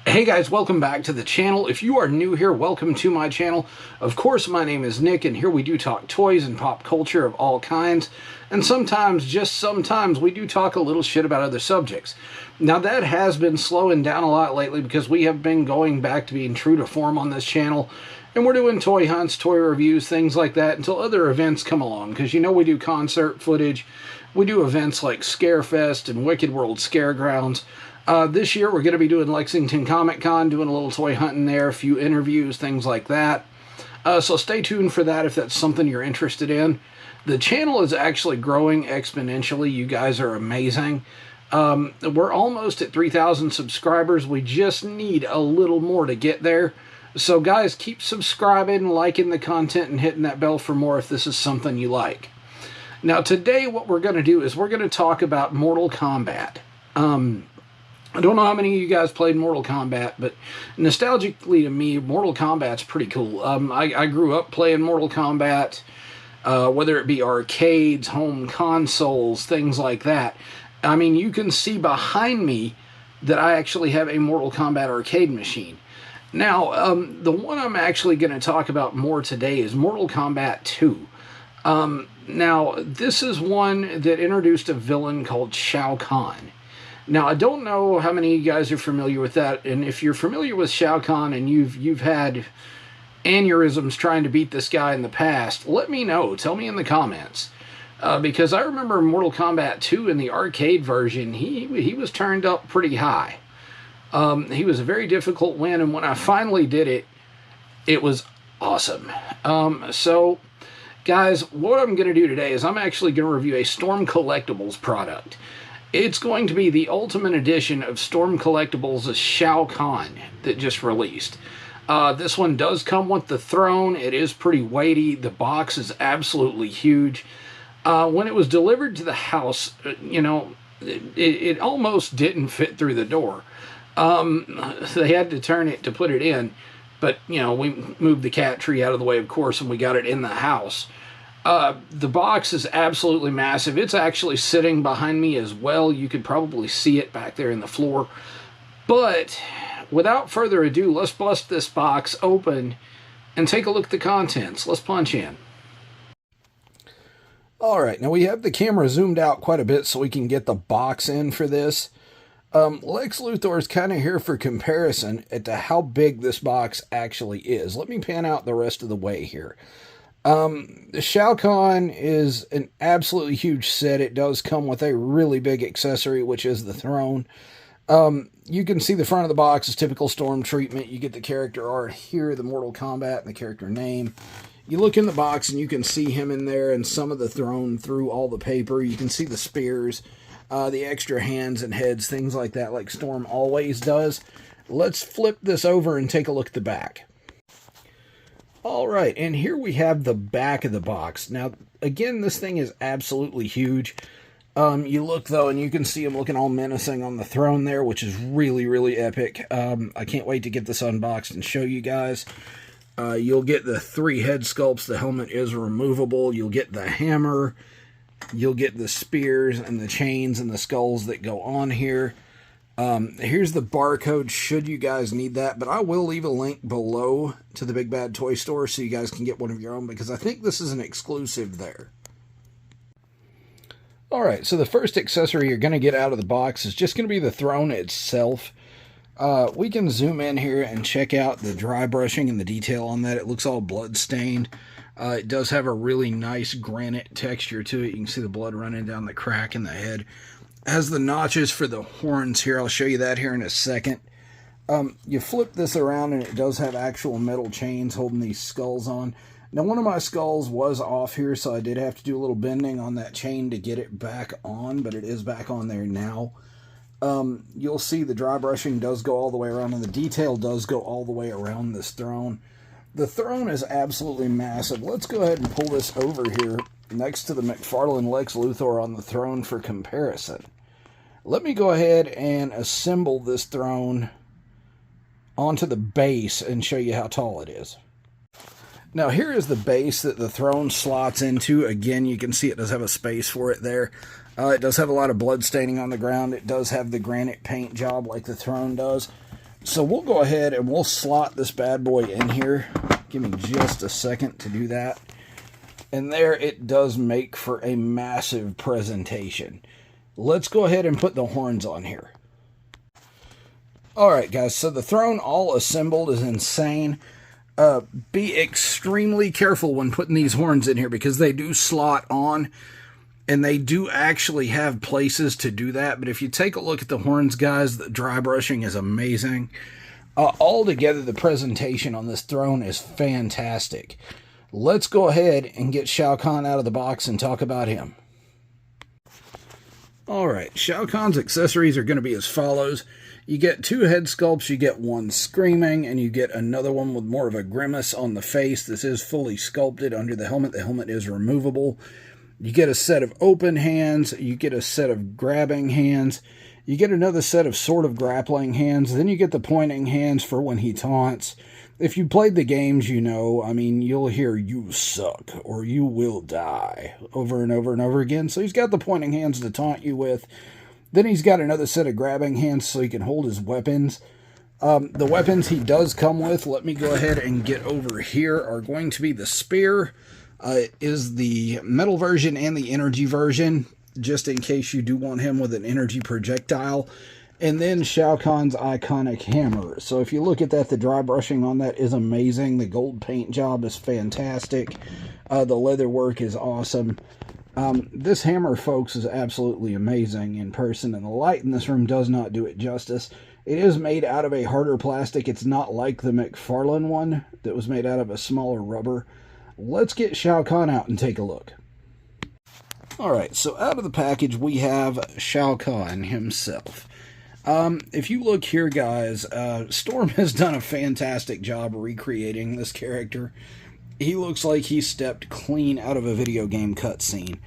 Hey guys, welcome back to the channel. If you are new here, welcome to my channel. Of course, my name is Nick, and here we do talk toys and pop culture of all kinds. And sometimes, just sometimes, we do talk a little shit about other subjects. Now, that has been slowing down a lot lately because we have been going back to being true to form on this channel. And we're doing toy hunts, toy reviews, things like that until other events come along. Because you know we do concert footage. We do events like Scarefest and Wicked World Scaregrounds. This year we're going to be doing Lexington Comic Con, doing a little toy hunting there, a few interviews, things like that. So stay tuned for that if that's something you're interested in. The channel is actually growing exponentially. You guys are amazing. We're almost at 3,000 subscribers. We just need a little more to get there. So guys, keep subscribing, liking the content, and hitting that bell for more if this is something you like. Now today what we're going to do is we're going to talk about Mortal Kombat. I don't know how many of you guys played Mortal Kombat, but nostalgically to me, Mortal Kombat's pretty cool. I grew up playing Mortal Kombat, whether it be arcades, home consoles, things like that. I mean, you can see behind me that I actually have a Mortal Kombat arcade machine. Now, the one I'm actually going to talk about more today is Mortal Kombat 2. Now, this is one that introduced a villain called Shao Kahn. Now, I don't know how many of you guys are familiar with that, and if you're familiar with Shao Kahn and you've had aneurysms trying to beat this guy in the past, let me know. Tell me in the comments. Because I remember Mortal Kombat 2 in the arcade version, he was turned up pretty high. He was a very difficult win, and when I finally did it, it was awesome. So, guys, what I'm going to do today is I'm actually going to review a Storm Collectibles product. It's going to be the Ultimate Edition of Storm Collectibles' Shao Kahn that just released. This one does come with the throne. It is pretty weighty. The box is absolutely huge. When it was delivered to the house, you know, it almost didn't fit through the door. They had to turn it to put it in. But, you know, we moved the cat tree out of the way, of course, and we got it in the house. The box is absolutely massive. It's actually sitting behind me as well. You could probably see it back there in the floor. But without further ado, let's bust this box open and take a look at the contents. Let's punch in. Alright, now we have the camera zoomed out quite a bit so we can get the box in for this. Lex Luthor is kind of here for comparison as to how big this box actually is. Let me pan out the rest of the way here. The Shao Kahn is an absolutely huge set. It does come with a really big accessory, which is the throne. You can see the front of the box is typical Storm treatment. You get the character art here, the Mortal Kombat, and the character name. You look in the box and you can see him in there and some of the throne through all the paper. You can see the spears, the extra hands and heads, things like that, like Storm always does. Let's flip this over and take a look at the back. Alright, and here we have the back of the box. Now, again, this thing is absolutely huge. You look, though, and you can see him looking all menacing on the throne there, which is really, really epic. I can't wait to get this unboxed and show you guys. You'll get the 3 head sculpts. The helmet is removable. You'll get the hammer. You'll get the spears and the chains and the skulls that go on here. Here's the barcode should you guys need that, but I will leave a link below to the Big Bad Toy Store so you guys can get one of your own because I think this is an exclusive there. Alright, so the first accessory you're going to get out of the box is just going to be the throne itself. We can zoom in here and check out the dry brushing and the detail on that. It looks all blood stained. It does have a really nice granite texture to it. You can see the blood running down the crack in the head. Has the notches for the horns here. I'll show you that here in a second. You flip this around and it does have actual metal chains holding these skulls on. Now, one of my skulls was off here, so I did have to do a little bending on that chain to get it back on, but it is back on there now. You'll see the dry brushing does go all the way around, and the detail does go all the way around this throne. The throne is absolutely massive. Let's go ahead and pull this over here next to the McFarlane Lex Luthor on the throne for comparison. Let me go ahead and assemble this throne onto the base and show you how tall it is. Now here is the base that the throne slots into. Again, you can see it does have a space for it there. It does have a lot of blood staining on the ground. It does have the granite paint job like the throne does. So we'll go ahead and we'll slot this bad boy in here. Give me just a second to do that. And there it does make for a massive presentation. Let's go ahead and put the horns on here. Alright guys, so the throne all assembled is insane. Be extremely careful when putting these horns in here because they do slot on. And they do actually have places to do that. But if you take a look at the horns, guys, the dry brushing is amazing. Altogether, the presentation on this throne is fantastic. Let's go ahead and get Shao Kahn out of the box and talk about him. Alright, Shao Kahn's accessories are going to be as follows. You get 2 head sculpts, you get one screaming, and you get another one with more of a grimace on the face. This is fully sculpted under the helmet. The helmet is removable. You get a set of open hands, you get a set of grabbing hands, you get another set of sort of grappling hands, then you get the pointing hands for when he taunts. If you played the games, you know, I mean, you'll hear "you suck" or "you will die" over and over and over again. So he's got the pointing hands to taunt you with. Then he's got another set of grabbing hands so he can hold his weapons. The weapons he does come with, let me go ahead and get over here, are going to be the spear. Is the metal version and the energy version, just in case you do want him with an energy projectile. And then Shao Kahn's iconic hammer. So if you look at that, the dry brushing on that is amazing. The gold paint job is fantastic. The leather work is awesome. This hammer, folks, is absolutely amazing in person, and the light in this room does not do it justice. It is made out of a harder plastic. It's not like the McFarlane one that was made out of a smaller rubber. Let's get Shao Kahn out and take a look. Alright, so out of the package we have Shao Kahn himself. If you look here, guys, Storm has done a fantastic job recreating this character. He looks like he stepped clean out of a video game cutscene.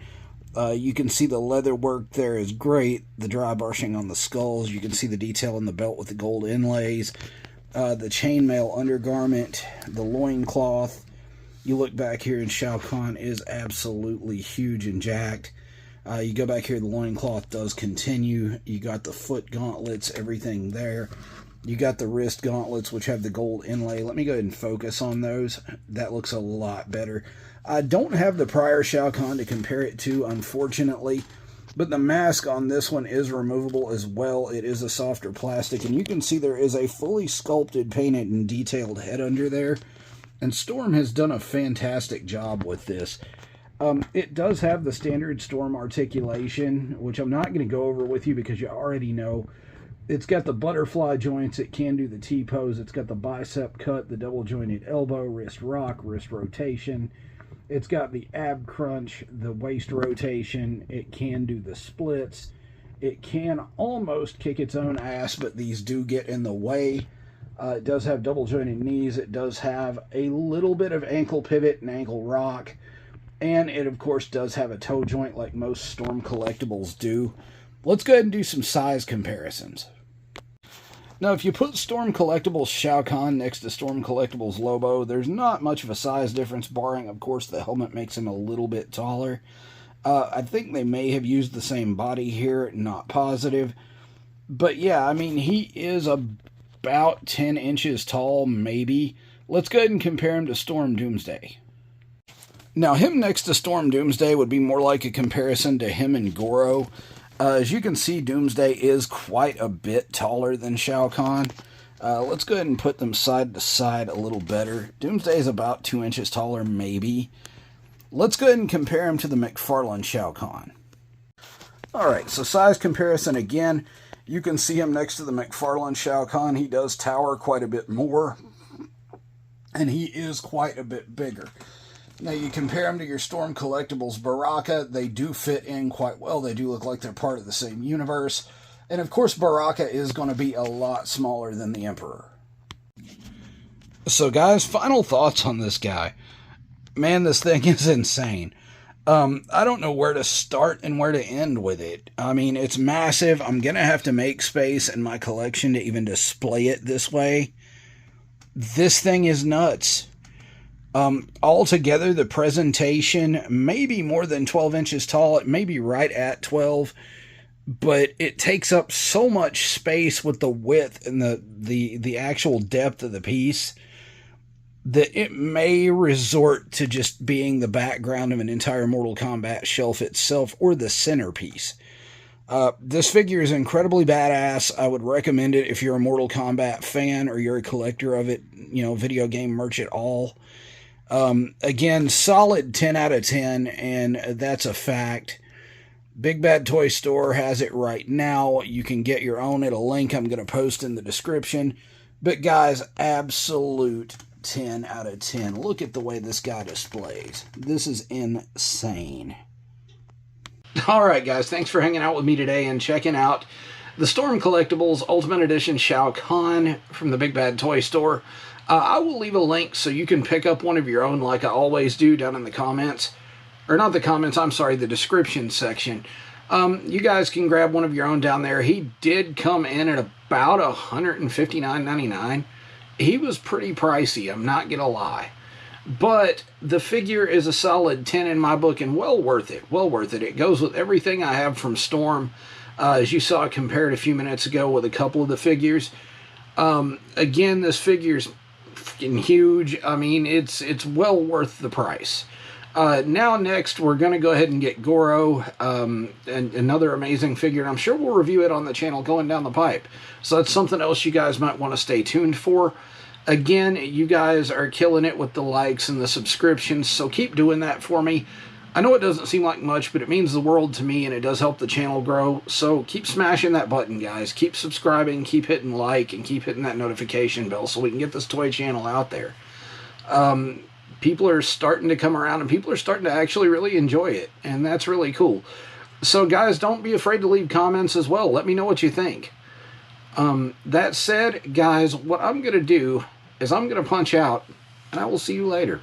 You can see the leather work there is great. The dry brushing on the skulls. You can see the detail in the belt with the gold inlays. The chainmail undergarment. The loincloth. You look back here and Shao Kahn is absolutely huge and jacked. You go back here, the loincloth does continue. You got the foot gauntlets, everything there. You got the wrist gauntlets, which have the gold inlay. Let me go ahead and focus on those. That looks a lot better. I don't have the prior Shao Kahn to compare it to, unfortunately. But the mask on this one is removable as well. It is a softer plastic. And you can see there is a fully sculpted, painted, and detailed head under there. And Storm has done a fantastic job with this. It does have the standard Storm articulation, which I'm not going to go over with you because you already know. It's got the butterfly joints. It can do the T-pose. It's got the bicep cut, the double jointed elbow, wrist rock, wrist rotation. It's got the ab crunch, the waist rotation. It can do the splits. It can almost kick its own ass, but these do get in the way. It does have double jointed knees. It does have a little bit of ankle pivot and ankle rock. And it, of course, does have a toe joint like most Storm collectibles do. Let's go ahead and do some size comparisons. Now, if you put Storm Collectibles Shao Kahn next to Storm Collectibles Lobo, there's not much of a size difference, barring, of course, the helmet makes him a little bit taller. I think they may have used the same body here, not positive. But yeah, I mean, he is about 10 inches tall, maybe. Let's go ahead and compare him to Storm Doomsday. Now, him next to Storm Doomsday would be more like a comparison to him and Goro. As you can see, Doomsday is quite a bit taller than Shao Kahn. Let's go ahead and put them side to side a little better. Doomsday is about 2 inches taller, maybe. Let's go ahead and compare him to the McFarlane Shao Kahn. Alright, so size comparison again. You can see him next to the McFarlane Shao Kahn. He does tower quite a bit more. And he is quite a bit bigger. Now, you compare them to your Storm Collectibles Baraka, they do fit in quite well. They do look like they're part of the same universe. And, of course, Baraka is going to be a lot smaller than the Emperor. So, guys, final thoughts on this guy. Man, this thing is insane. I don't know where to start and where to end with it. I mean, it's massive. I'm going to have to make space in my collection to even display it this way. This thing is nuts. Altogether, the presentation may be more than 12 inches tall. It may be right at 12. but it takes up so much space with the width and the actual depth of the piece that it may resort to just being the background of an entire Mortal Kombat shelf itself, or the centerpiece. This figure is incredibly badass. I would recommend it if you're a Mortal Kombat fan or you're a collector of it, you know, video game merch at all. Again, solid 10 out of 10, and that's a fact. Big Bad Toy Store has it right now. You can get your own at a link I'm going to post in the description. But guys, absolute 10 out of 10. Look at the way this guy displays. This is insane. Alright guys, thanks for hanging out with me today and checking out the Storm Collectibles Ultimate Edition Shao Kahn from the Big Bad Toy Store. I will leave a link so you can pick up one of your own like I always do down in the comments. Or not the comments, I'm sorry, the description section. You guys can grab one of your own down there. He did come in at about $159.99. He was pretty pricey, I'm not going to lie. But the figure is a solid 10 in my book, and well worth it. Well worth it. It goes with everything I have from Storm, as you saw compared a few minutes ago with a couple of the figures. Again, this figure's freaking huge. I mean, it's well worth the price. Now next, we're going to go ahead and get Goro, and another amazing figure. And I'm sure we'll review it on the channel going down the pipe. So that's something else you guys might want to stay tuned for. Again, you guys are killing it with the likes and the subscriptions, so keep doing that for me. I know it doesn't seem like much, but it means the world to me, and it does help the channel grow. So keep smashing that button, guys. Keep subscribing, keep hitting like, and keep hitting that notification bell so we can get this toy channel out there. People are starting to come around, and people are starting to actually really enjoy it, and that's really cool. So guys, don't be afraid to leave comments as well. Let me know what you think. That said, guys, what I'm going to do is I'm going to punch out, and I will see you later.